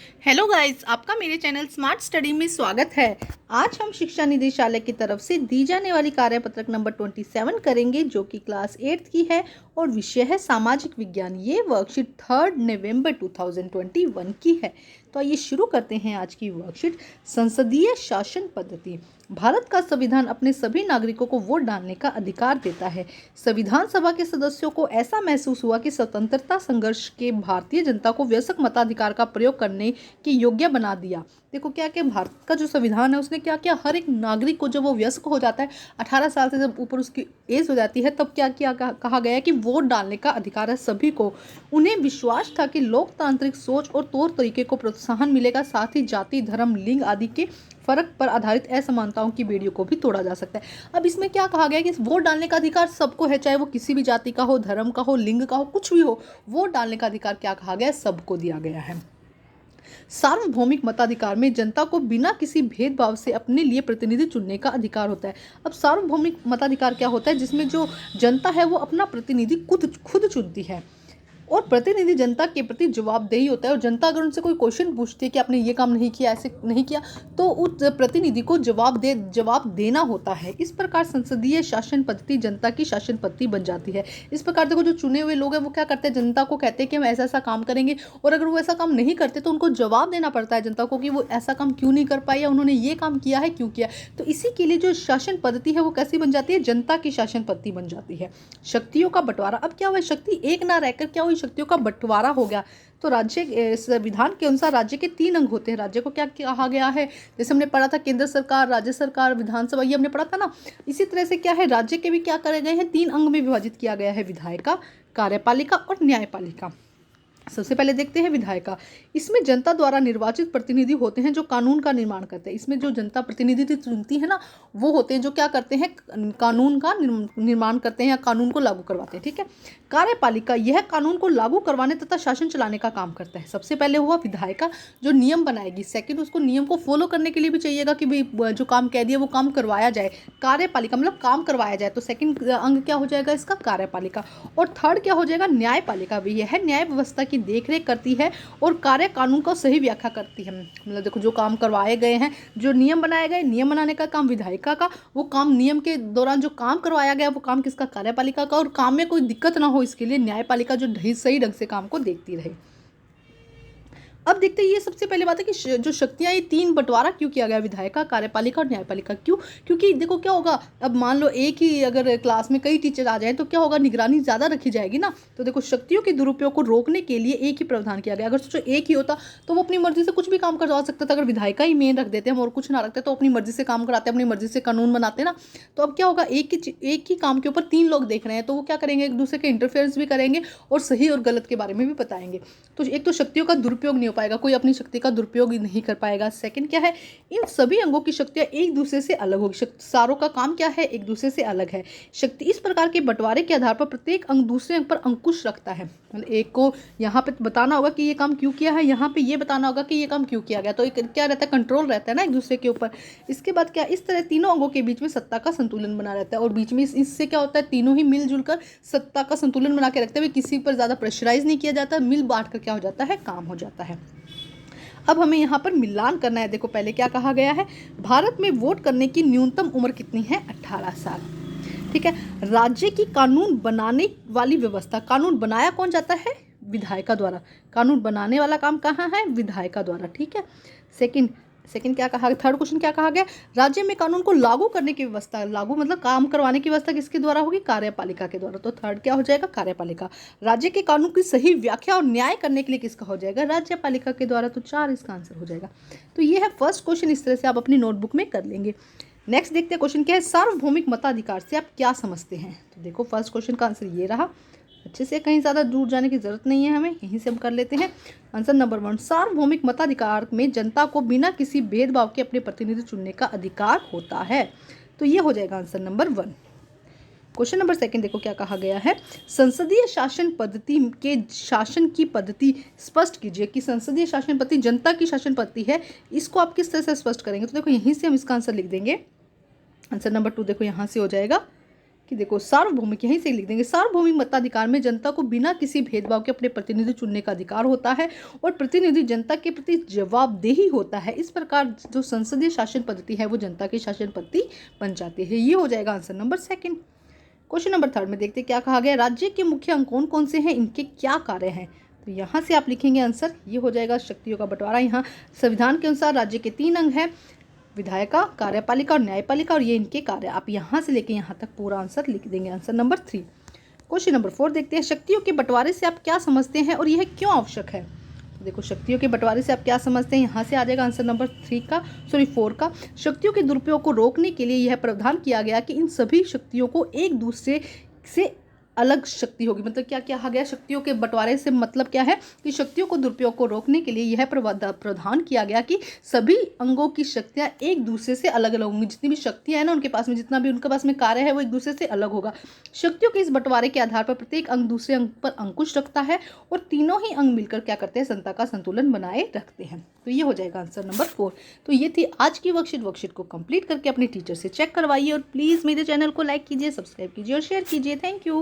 Hello guys, आपका मेरे channel smart study में स्वागत है। आज हम शिक्षा निदेशालय की तरफ से दी जाने वाली कार्यपत्रक नंबर 27 करेंगे, जो कि क्लास 8 की है और विषय है सामाजिक विज्ञान। ये वर्कशीट 3 नवंबर 2021 की है। तो आइए शुरू करते हैं आज की वर्कशीट। संसदीय शासन पद्धति। भारत का संविधान अपने सभी नागरिकों को वोट डालने का अधिकार देता है। संविधान सभा के सदस्यों को ऐसा महसूस हुआ कि स्वतंत्रता संघर्ष के भारतीय जनता को वयस्क मताधिकार का प्रयोग करने की योग्य बना दिया। देखो क्या क्या भारत का जो संविधान है उसने क्या किया, हर एक नागरिक को जब वो वयस्क हो जाता है, 18 साल से जब ऊपर उसकी एज हो जाती है, तब क्या किया कहा गया है कि वोट डालने का अधिकार है सभी को। उन्हें विश्वास था कि लोकतांत्रिक सोच और तौर तरीके को प्रोत्साहन मिलेगा, साथ ही जाति, धर्म, लिंग आदि के फर्क पर आधारित असमानताओं की बेड़ियों को भी तोड़ा जा सकता है। अब इसमें क्या कहा गया है कि वोट डालने का अधिकार सबको है, चाहे वो किसी भी जाति का हो, धर्म का हो, लिंग का हो, कुछ भी हो, वोट डालने का अधिकार क्या कहा गया है, सबको दिया गया है। सार्वभौमिक मताधिकार में जनता को बिना किसी भेदभाव से अपने लिए प्रतिनिधि चुनने का अधिकार होता है। अब सार्वभौमिक मताधिकार क्या होता है, जिसमें जो जनता है वो अपना प्रतिनिधि खुद चुनती है और प्रतिनिधि जनता के प्रति जवाबदेही होता है। और जनता अगर उनसे कोई क्वेश्चन पूछती है कि आपने ये काम नहीं किया, ऐसे नहीं किया, तो उस प्रतिनिधि को जवाब देना होता है। इस प्रकार संसदीय शासन पद्धति जनता की शासन पद्धति बन जाती है। इस प्रकार देखो, जो चुने हुए लोग हैं वो क्या करते हैं, जनता को कहते हैं कि हम ऐसा ऐसा काम करेंगे, और अगर वो ऐसा काम नहीं करते तो उनको जवाब देना पड़ता है जनता को कि वो ऐसा काम क्यों नहीं कर पाए या उन्होंने ये काम किया है क्यों किया। तो इसी के लिए जो शासन पद्धति है वो कैसी बन जाती है, जनता की शासन पद्धति बन जाती है। शक्तियों का बंटवारा। अब क्या हुआ, शक्ति एक ना रहकर क्या हुई, शक्तियों का बंटवारा हो गया। तो राज्य संविधान के अनुसार राज्य के 3 अंग होते हैं। राज्य को क्या कहा गया है, जैसे हमने पढ़ा था केंद्र सरकार, राज्य सरकार, विधानसभा, ये हमने पढ़ा था ना। इसी तरह से क्या है, राज्य के भी क्या करे गए हैं, 3 अंग में विभाजित किया गया है, विधायिका, कार्यपालिका और न्यायपालिका। सबसे पहले देखते हैं विधायिका। इसमें जनता द्वारा निर्वाचित प्रतिनिधि होते हैं जो कानून का निर्माण करते हैं। इसमें जो जनता प्रतिनिधि चुनती है ना, वो होते हैं जो क्या करते हैं, कानून का निर्माण करते हैं या कानून को लागू करवाते हैं। ठीक है। कार्यपालिका यह कानून को लागू करवाने तथा शासन चलाने का काम करता है। सबसे पहले हुआ विधायिका, जो नियम बनाएगी। सेकंड, उसको नियम को फॉलो करने के लिए भी चाहिएगा कि भाई जो काम कह दिया वो काम करवाया जाए। कार्यपालिका मतलब काम करवाया जाए, तो सेकंड अंग क्या हो जाएगा इसका, कार्यपालिका। और थर्ड क्या हो जाएगा, न्यायपालिका। भी यह न्याय व्यवस्था की देखरेख करती है और कार्य कानून का सही व्याख्या करती है। मतलब देखो, जो काम करवाए गए हैं, जो नियम बनाए गए, नियम बनाने का काम विधायिका का, वो काम नियम के दौरान जो काम करवाया गया वो काम किसका, कार्यपालिका का। और काम में कोई दिक्कत ना हो इसके लिए न्यायपालिका जो सही ढंग से काम को देखती रहे। अब देखते हैं, ये सबसे पहले बात है कि जो शक्तियां, ये 3 बंटवारा क्यों किया गया, विधायिका, कार्यपालिका और न्यायपालिका। क्यों, क्योंकि देखो क्या होगा, अब मान लो एक ही अगर क्लास में कई टीचर आ जाए तो क्या होगा, निगरानी ज़्यादा रखी जाएगी ना। तो देखो, शक्तियों के दुरुपयोग को रोकने के लिए एक ही प्रावधान किया गया। अगर सोचो एक ही होता तो वो अपनी मर्जी से कुछ भी काम करवा सकता था। अगर विधायिका ही मेन रख देते हम और कुछ ना रखते तो अपनी मर्जी से काम कराते, अपनी मर्जी से कानून बनाते ना। तो अब क्या होगा, एक ही काम के ऊपर 3 लोग देख रहे हैं, तो वो क्या करेंगे, एक दूसरे के इंटरफेरेंस भी करेंगे और सही और गलत के बारे में भी बताएंगे। तो एक तो शक्तियों का दुरुपयोग नहीं हो पाएगा, कोई अपनी शक्ति का दुरुपयोग नहीं कर पाएगा। सेकंड क्या है, इन सभी अंगों की शक्तियां एक दूसरे से अलग होगी। सारों का काम क्या है, एक दूसरे से अलग है। शक्ति इस प्रकार के बंटवारे के आधार पर प्रत्येक अंग दूसरे अंग पर अंकुश रखता है। मतलब एक को यहाँ पे बताना होगा कि ये काम क्यों किया है, यहाँ पे ये बताना होगा कि ये काम क्यों किया गया। तो एक क्या रहता है, कंट्रोल रहता है ना एक दूसरे के ऊपर। इसके बाद क्या, इस तरह तीनों अंगों के बीच में सत्ता का संतुलन बना रहता है। और बीच में इससे क्या होता है, तीनों ही मिलजुल कर सत्ता का संतुलन बना के रखते हुए किसी पर ज़्यादा प्रेशराइज नहीं किया जाता, मिल बांट कर क्या हो जाता है, काम हो जाता है। अब हमें यहाँ पर मिलान करना है। देखो पहले क्या कहा गया है, भारत में वोट करने की न्यूनतम उम्र कितनी है, 18 साल। ठीक है। राज्य की कानून बनाने वाली व्यवस्था, कानून बनाया कौन जाता है, विधायिका द्वारा। कानून बनाने वाला काम कहाँ है, विधायिका द्वारा। ठीक है। सेकंड क्या कहा, थर्ड क्वेश्चन क्या कहा गया, राज्य में कानून को लागू करने की व्यवस्था, लागू मतलब काम करवाने की व्यवस्था किसके द्वारा होगी, कार्यपालिका के द्वारा। तो थर्ड क्या हो जाएगा, कार्यपालिका। राज्य के कानून की सही व्याख्या और न्याय करने के लिए किसका हो जाएगा, राज्यपालिका के द्वारा। तो 4 इसका आंसर हो जाएगा। तो ये है फर्स्ट क्वेश्चन, इस तरह से आप अपनी नोटबुक में कर लेंगे। नेक्स्ट देखते हैं क्वेश्चन क्या है, सार्वभौमिक मताधिकार से आप क्या समझते हैं। तो देखो फर्स्ट क्वेश्चन का आंसर ये रहा। अच्छे से, कहीं ज़्यादा दूर जाने की जरूरत नहीं है हमें, यहीं से हम कर लेते हैं। आंसर नंबर 1, सार्वभौमिक मताधिकार में जनता को बिना किसी भेदभाव के अपने प्रतिनिधि चुनने का अधिकार होता है। तो ये हो जाएगा आंसर नंबर 1। क्वेश्चन नंबर 2 देखो क्या कहा गया है, संसदीय शासन पद्धति के शासन की पद्धति स्पष्ट कीजिए। कि संसदीय शासन पद्धति जनता की शासन पद्धति है, इसको आप किस तरह से स्पष्ट करेंगे। तो देखो यहीं से हम इसका आंसर लिख देंगे। आंसर नंबर 2 देखो यहाँ से हो जाएगा कि देखो सार्वभौमिक, यहीं से लिख देंगे, सार्वभौमिक मताधिकार में जनता को बिना किसी भेदभाव के अपने प्रतिनिधि चुनने का अधिकार होता है और प्रतिनिधि जनता के प्रति जवाबदेही होता है। इस प्रकार जो संसदीय शासन पद्धति है वो जनता की शासन पद्धति बन जाती है। ये हो जाएगा answer number second. Question number third में देखते क्या कहा गया, राज्य के मुख्य अंग कौन कौन से हैं, इनके क्या कार्य हैं। तो यहाँ से आप लिखेंगे आंसर, ये हो जाएगा शक्तियों का बंटवारा। यहाँ संविधान के अनुसार राज्य के 3 अंग हैं, विधायिका, कार्यपालिका और न्यायपालिका, और ये इनके कार्य। आप यहाँ से लेके यहाँ तक पूरा आंसर लिख देंगे, आंसर नंबर 3। क्वेश्चन नंबर 4 देखते हैं, शक्तियों के बंटवारे से आप क्या समझते हैं और यह क्यों आवश्यक है। तो देखो शक्तियों के बंटवारे से आप क्या समझते हैं, यहाँ से आ जाएगा आंसर नंबर 4 का। शक्तियों के दुरुपयोग को रोकने के लिए यह प्रावधान किया गया कि इन सभी शक्तियों को एक दूसरे से अलग शक्ति होगी। मतलब क्या क्या कहा गया, शक्तियों के बंटवारे से मतलब क्या है कि शक्तियों को दुरुपयोग को रोकने के लिए यह प्रावधान किया गया कि सभी अंगों की शक्तियां एक दूसरे से अलग अलग होंगी। जितनी भी शक्तियां हैं ना उनके पास में, जितना भी उनके पास में कार्य है वो एक दूसरे से अलग होगा। शक्तियों के इस बंटवारे के आधार पर प्रत्येक अंग दूसरे अंग पर अंकुश रखता है और तीनों ही अंग मिलकर क्या करते हैं, संता का संतुलन बनाए रखते हैं। तो ये हो जाएगा आंसर नंबर 4। तो ये थी आज की वर्कशीट को कंप्लीट करके अपने टीचर से चेक करवाइए और प्लीज़ मेरे चैनल को लाइक कीजिए, सब्सक्राइब कीजिए और शेयर कीजिए। Thank you.